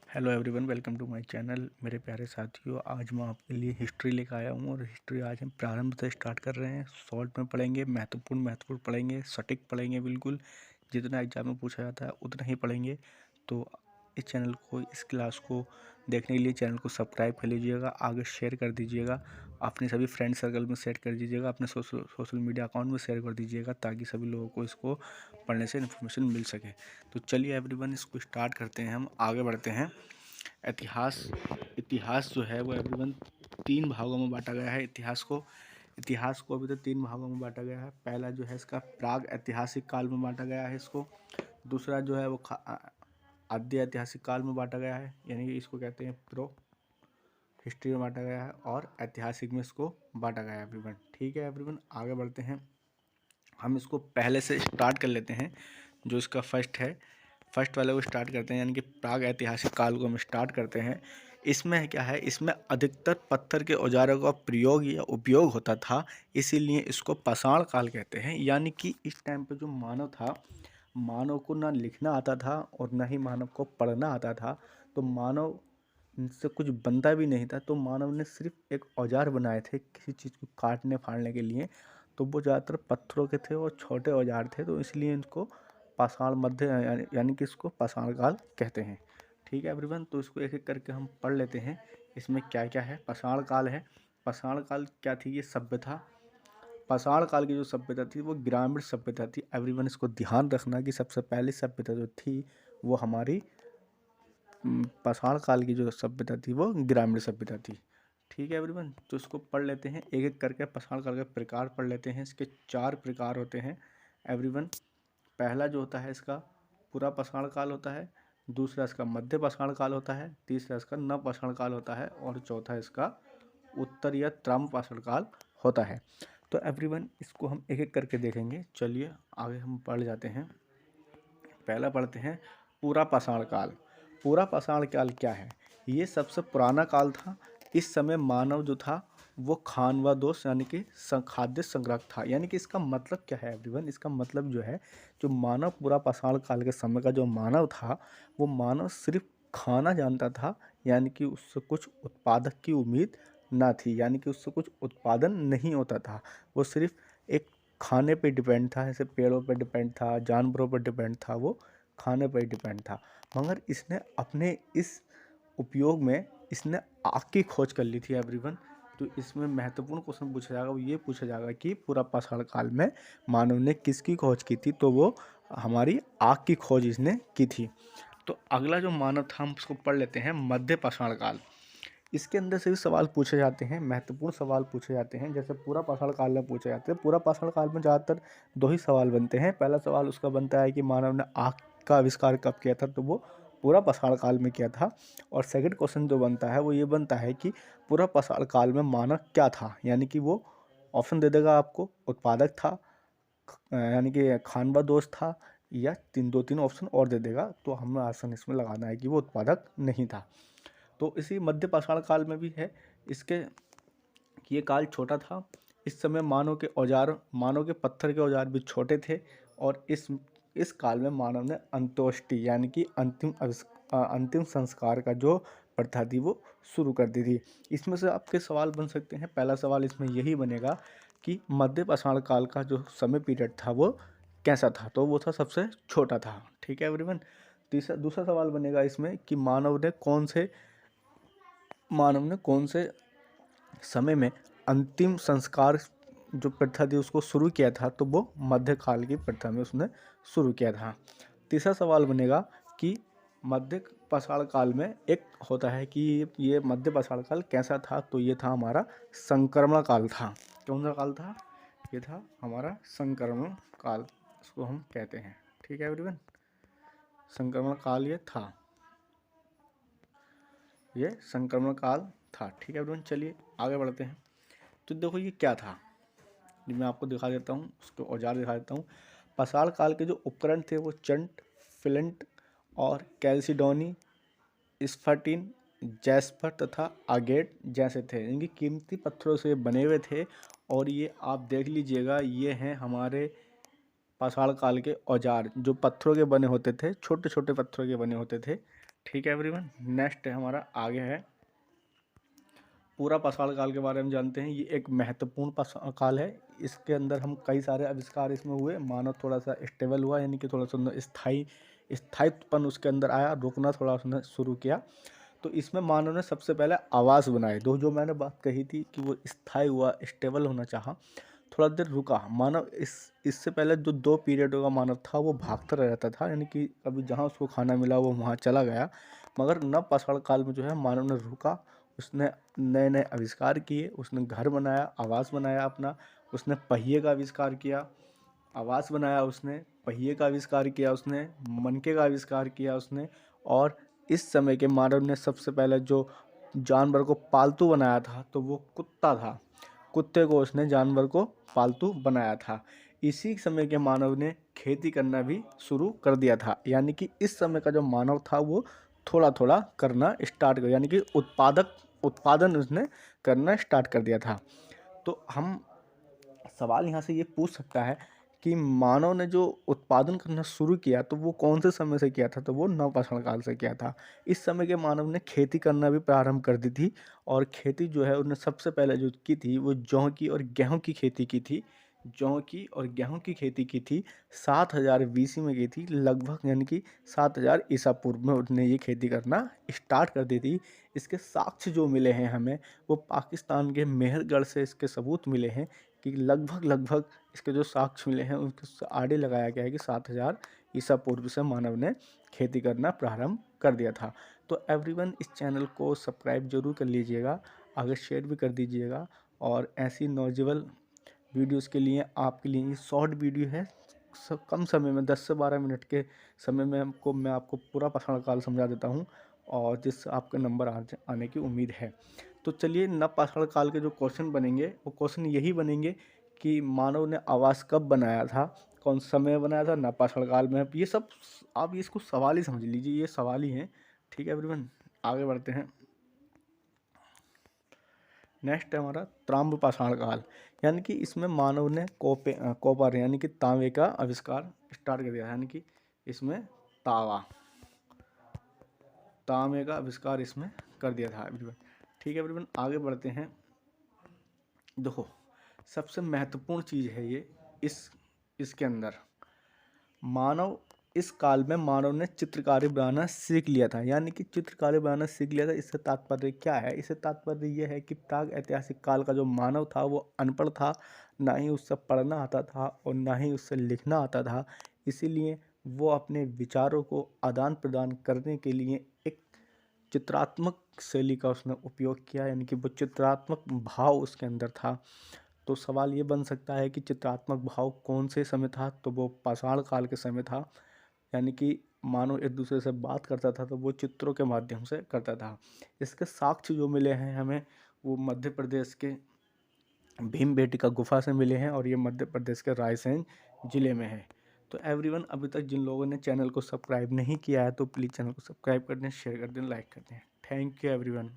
Hello everyone, welcome to my channel. मेरे प्यारे साथियों, आज मैं आपके लिए हिस्ट्री लेकर आया हूँ और हिस्ट्री आज हम प्रारंभ से स्टार्ट कर रहे हैं। शॉर्ट में पढ़ेंगे, महत्वपूर्ण पढ़ेंगे, सटीक पढ़ेंगे। बिल्कुल जितना एग्जाम में पूछा जाता है उतना ही पढ़ेंगे। तो इस चैनल को, इस क्लास को देखने के लिए चैनल को सब्सक्राइब कर लीजिएगा, आगे शेयर कर दीजिएगा, अपने सभी फ्रेंड सर्कल में शेयर कर दीजिएगा, अपने सोशल मीडिया अकाउंट में शेयर कर दीजिएगा, ताकि सभी लोगों को इसको पढ़ने से इन्फॉर्मेशन मिल सके। तो चलिए एवरीवन, इसको स्टार्ट करते हैं, हम आगे बढ़ते हैं। इतिहास इतिहास जो है वो एवरीवन 3 भागों में बांटा गया है। इतिहास को अभी तो 3 भागों में बांटा गया है। पहला जो है इसका प्राग ऐतिहासिक काल में बांटा गया है इसको। दूसरा जो है वो आद्य ऐतिहासिक काल में बांटा गया है, यानी कि इसको कहते हैं प्रो हिस्ट्री में बांटा गया है, और ऐतिहासिक में इसको बांटा गया है एवरीवन। ठीक है एवरीवन, आगे बढ़ते हैं। हम इसको पहले से स्टार्ट कर लेते हैं। जो इसका फर्स्ट वाले को स्टार्ट करते हैं, यानी कि प्राग ऐतिहासिक काल को हम स्टार्ट करते हैं। इसमें क्या है, इसमें अधिकतर पत्थर के औजारों का प्रयोग या उपयोग होता था, इसीलिए इसको पाषाण काल कहते हैं। यानी कि इस टाइम पे जो मानव था, मानव को ना लिखना आता था और ना ही मानव को पढ़ना आता था। तो मानव से कुछ बनता भी नहीं था, तो मानव ने सिर्फ एक औजार बनाए थे किसी चीज़ को काटने फाड़ने के लिए। तो वो ज़्यादातर पत्थरों के थे और छोटे औजार थे, तो इसलिए इनको पाषाण मध्य यानी कि इसको पाषाण काल कहते हैं। ठीक है एवरीवन, तो इसको एक एक करके हम पढ़ लेते हैं। इसमें क्या क्या है। पाषाण काल है। पाषाण काल क्या थी, ये सभ्यता। पाषाण काल की जो सभ्यता थी वो ग्रामीण सभ्यता थी। एवरीवन, इसको ध्यान रखना कि सबसे पहली सभ्यता जो थी वो हमारी पाषाण काल की जो सभ्यता थी वो ग्रामीण सभ्यता थी। ठीक है एवरीवन, तो इसको पढ़ लेते हैं एक एक करके। पाषाण काल के प्रकार पढ़ लेते हैं। इसके 4 प्रकार होते हैं एवरीवन। पहला जो होता है इसका पूरा पाषाण काल होता है, दूसरा इसका मध्य पाषाण काल होता है, तीसरा इसका नव पाषाण काल होता है, और चौथा इसका उत्तर या त्रम पाषाण काल होता है। तो एवरीवन, इसको हम एक एक करके देखेंगे। चलिए आगे हम पढ़ जाते हैं। पहला पढ़ते हैं पूरा पाषाण काल। पूरा पाषाण काल क्या है, ये सबसे पुराना काल था। इस समय मानव जो था वो खानवादोष यानी कि खाद्य संग्रह था। यानी कि इसका मतलब क्या है एवरीवन, इसका मतलब जो है, जो मानव पूरा पाषाण काल के समय का जो मानव था, वो मानव सिर्फ खाना जानता था। यानी कि उससे कुछ उत्पादक की उम्मीद ना थी, यानी कि उससे कुछ उत्पादन नहीं होता था। वो सिर्फ एक खाने पे डिपेंड था, जैसे पेड़ों पे डिपेंड था, जानवरों पर डिपेंड था, वो खाने पर डिपेंड था। मगर इसने अपने इस उपयोग में इसने आग की खोज कर ली थी एवरीवन। तो इसमें महत्वपूर्ण क्वेश्चन पूछा जाएगा, वो ये पूछा जाएगा कि पूरा पाषाण काल में मानव ने किसकी खोज की थी, तो वो हमारी आग की खोज इसने की थी। तो अगला जो मानव था हम उसको पढ़ लेते हैं, मध्य पाषाण काल। इसके अंदर से भी सवाल पूछे जाते हैं, महत्वपूर्ण सवाल पूछे जाते हैं। जैसे पूरा पाषाण काल में पूछे जाते हैं, पूरा पाषाण काल में ज़्यादातर 2 ही सवाल बनते हैं। पहला सवाल उसका बनता है कि मानव ने आग का आविष्कार कब किया था, तो वो पूरा पाषाण काल में किया था। और सेकंड क्वेश्चन जो बनता है वो ये बनता है कि पूरा पाषाण काल में मानव क्या था, यानी कि वो ऑप्शन दे देगा आपको, उत्पादक था, यानी कि खानवा दोष था, या 2-3 ऑप्शन और दे देगा। तो हमें आसान इसमें लगाना है कि वो उत्पादक नहीं था। तो इसी मध्य पाषाण काल में भी है इसके, ये काल छोटा था। इस समय मानव के पत्थर के औजार भी छोटे थे। और इस काल में मानव ने अंत्येष्टि यानी कि अंतिम संस्कार का जो प्रथा थी वो शुरू कर दी थी। इसमें से आपके सवाल बन सकते हैं। पहला सवाल इसमें यही बनेगा कि मध्य पाषाण काल का जो समय पीरियड था वो कैसा था, तो वो था सबसे छोटा था। ठीक है एवरीवन। दूसरा सवाल बनेगा इसमें कि मानव ने कौन से समय में अंतिम संस्कार जो प्रथा थी उसको शुरू किया था, तो वो मध्यकाल की प्रथा में उसने शुरू किया था। तीसरा सवाल बनेगा कि मध्य पाषाण काल में एक होता है कि ये मध्य पाषाण काल कैसा था, तो ये था हमारा संक्रमण काल था। कौन सा काल था, ये था हमारा संक्रमण काल, इसको हम कहते हैं। ठीक है एवरीवन, संक्रमण काल ये संक्रमण काल था। ठीक है एवरीवन, चलिए आगे बढ़ते हैं। तो देखो ये क्या था, ये मैं आपको दिखा देता हूँ, उसके औजार दिखा देता हूँ। पाषाण काल के जो उपकरण थे वो चंट, फ्लिंट और कैल्सिडोनी, स्फटिन, जैस्पर तथा आगेट जैसे थे। इनकी कीमती पत्थरों से बने हुए थे। और ये आप देख लीजिएगा, ये हैं हमारे पाषाण काल के औजार, जो पत्थरों के बने होते थे, छोटे छोटे पत्थरों के बने होते थे। ठीक है एवरीवन, नेक्स्ट हमारा आगे है पूरा पाषाण काल के बारे में जानते हैं। ये एक महत्वपूर्ण पाषाण काल है। इसके अंदर हम कई सारे आविष्कार इसमें हुए, मानव थोड़ा सा स्टेबल हुआ, यानी कि थोड़ा सा स्थायित्वपन उसके अंदर आया, रुकना थोड़ा उसने शुरू किया। तो इसमें मानव ने सबसे पहले आवास बनाए। जो मैंने बात कही थी कि वो स्थायी हुआ, स्टेबल होना चाहा, थोड़ा देर रुका मानव। इससे पहले जो 2 पीरियडों का मानव था वो भागता रहता था, यानी कि अभी जहाँ उसको खाना मिला वो वहाँ चला गया। मगर नव पाषाण काल में जो है मानव ने रुका, उसने नए नए आविष्कार किए, उसने घर बनाया, आवास बनाया अपना, उसने पहिए का आविष्कार किया, आवास बनाया, उसने पहिए का आविष्कार किया, उसने मनके का आविष्कार किया उसने। और इस समय के मानव ने सबसे पहले जो जानवर को पालतू बनाया था तो वो कुत्ता था। कुत्ते को उसने जानवर को पालतू बनाया था। इसी समय के मानव ने खेती करना भी शुरू कर दिया था, यानी कि इस समय का जो मानव था वो थोड़ा थोड़ा करना स्टार्ट कर, यानी कि उत्पादन उसने करना स्टार्ट कर दिया था। तो हम सवाल यहाँ से ये पूछ सकता है कि मानव ने जो उत्पादन करना शुरू किया तो वो कौन से समय से किया था, तो वो नवपाषाण काल से किया था। इस समय के मानव ने खेती करना भी प्रारंभ कर दी थी। और खेती जो है उन्होंने सबसे पहले जो की थी वो जौ की और गेहूं की खेती की थी। जौ की और गेहूं की खेती की थी 7000 BC में की थी लगभग, यानी कि 7000 ईसा पूर्व में उन्होंने ये खेती करना स्टार्ट कर दी थी। इसके साक्ष्य जो मिले हैं हमें वो पाकिस्तान के मेहरगढ़ से इसके सबूत मिले हैं कि लगभग इसके जो साक्ष्य मिले हैं उनके आड़े लगाया गया है कि 7000 ईसा पूर्व से मानव ने खेती करना प्रारंभ कर दिया था। तो एवरीवन इस चैनल को सब्सक्राइब जरूर कर लीजिएगा, आगे शेयर भी कर दीजिएगा। और ऐसी नॉलेजेबल वीडियोस के लिए आपके लिए ये शॉर्ट वीडियो है, कम समय में 10 से 12 मिनट के समय में मैं आपको पूरा पाषाण काल समझा देता हूँ, और जिससे आपके नंबर आने की उम्मीद है। तो चलिए, नव पाषाण काल के जो क्वेश्चन बनेंगे वो क्वेश्चन यही बनेंगे कि मानव ने आवास कब बनाया था, कौन सा समय बनाया था, नव पाषाण काल में। ये सब आप इसको सवाल ही समझ लीजिए, ये सवाल ही हैं। ठीक है एवरीवन, आगे बढ़ते हैं। नेक्स्ट है हमारा ताम्र पाषाण काल, यानी कि इसमें मानव ने कॉपर यानी कि तांबे का आविष्कार स्टार्ट कर दिया, यानी कि इसमें तांबे का आविष्कार इसमें कर दिया था एवरीवन। ठीक है एवरीवन, आगे बढ़ते हैं। देखो, सबसे महत्वपूर्ण चीज़ है ये इसके अंदर मानव इस काल में मानव ने चित्रकारी बनाना सीख लिया था, यानी कि चित्रकारी बनाना सीख लिया था। इससे तात्पर्य क्या है? इससे तात्पर्य यह है कि प्राग ऐतिहासिक काल का जो मानव था वो अनपढ़ था, ना ही उससे पढ़ना आता था और ना ही उससे लिखना आता था। इसीलिए वो अपने विचारों को आदान प्रदान करने के लिए एक चित्रात्मक शैली का उसने उपयोग किया, यानी कि वो चित्रात्मक भाव उसके अंदर था। तो सवाल ये बन सकता है कि चित्रात्मक भाव कौन से समय था, तो वो पाषाण काल के समय था। यानी कि मानव एक दूसरे से बात करता था तो वो चित्रों के माध्यम से करता था। इसके साक्ष्य जो मिले हैं हमें वो मध्य प्रदेश के भीमबेटका गुफा से मिले हैं, और ये मध्य प्रदेश के रायसेन जिले में है। तो एवरीवन, अभी तक जिन लोगों ने चैनल को सब्सक्राइब नहीं किया है तो प्लीज़ चैनल को सब्सक्राइब कर दें, शेयर कर दें, लाइक कर दें। Thank you everyone.